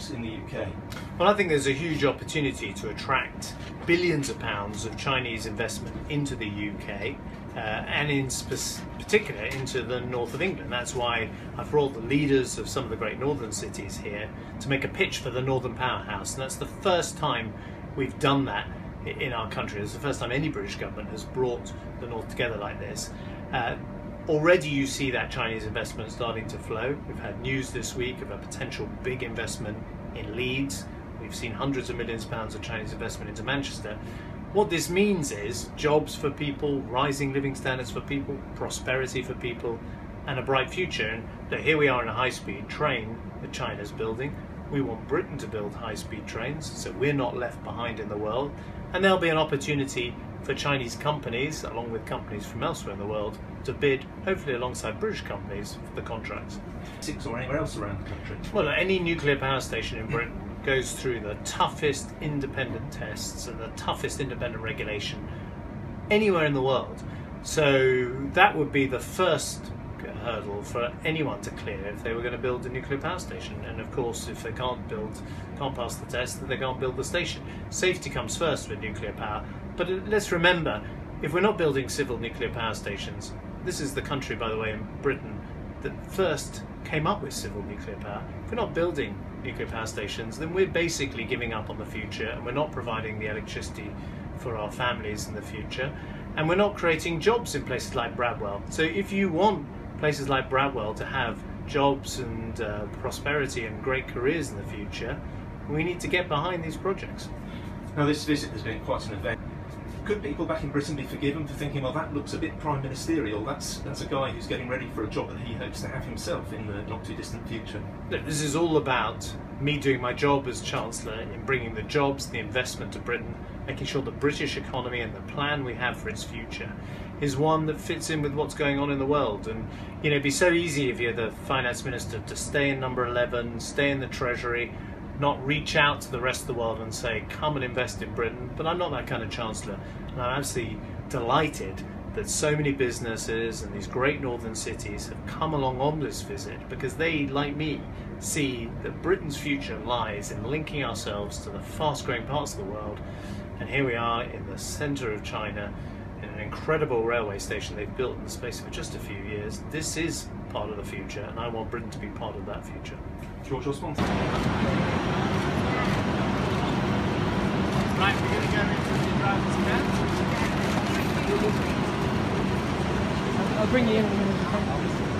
jobs in the UK? Well, I think there's a huge opportunity to attract billions of pounds of Chinese investment into the UK and in particular into the north of England. That's why I've brought the leaders of some of the great northern cities here to make a pitch for the Northern Powerhouse, and that's the first time we've done that in our country. It's the first time any British government has brought the north together like this. Already you see that Chinese investment starting to flow. We've had news this week of a potential big investment in Leeds. We've seen hundreds of millions of pounds of Chinese investment into Manchester. What this means is jobs for people, rising living standards for people, prosperity for people, and a bright future. And here we are in a high-speed train that China's building. We want Britain to build high-speed trains, so we're not left behind in the world. And there'll be an opportunity for Chinese companies, along with companies from elsewhere in the world, to bid, hopefully alongside British companies, for the contracts. Or anywhere else around the country? Well, any nuclear power station in Britain goes through the toughest independent tests and the toughest independent regulation anywhere in the world. So that would be the first hurdle for anyone to clear if they were going to build a nuclear power station. And of course, if they can't pass the test, then they can't build the station. Safety comes first with nuclear power. But let's remember, if we're not building civil nuclear power stations, this is the country, by the way, in Britain that first came up with civil nuclear power. If we're not building nuclear power stations, then we're basically giving up on the future, and we're not providing the electricity for our families in the future, and we're not creating jobs in places like Bradwell. So if you want places like Bradwell to have jobs and prosperity and great careers in the future, we need to get behind these projects. Now, this visit has been quite an event. Could people back in Britain be forgiven for thinking, well, that looks a bit prime ministerial, that's a guy who's getting ready for a job that he hopes to have himself in the not too distant future? Look, this is all about me doing my job as Chancellor in bringing the jobs, the investment to Britain, making sure the British economy and the plan we have for its future is one that fits in with what's going on in the world. And you know, it'd be so easy if you're the Finance Minister to stay in number 11, stay in the Treasury, not reach out to the rest of the world and say, come and invest in Britain. But I'm not that kind of Chancellor. And I'm absolutely delighted that so many businesses and these great northern cities have come along on this visit, because they, like me, see that Britain's future lies in linking ourselves to the fast-growing parts of the world. And here we are in the centre of China, in an incredible railway station they've built in the space of just a few years. This is part of the future, and I want Britain to be part of that future. George Osborne. Right, we're going to go into the driver's car. I'll bring you in a minute.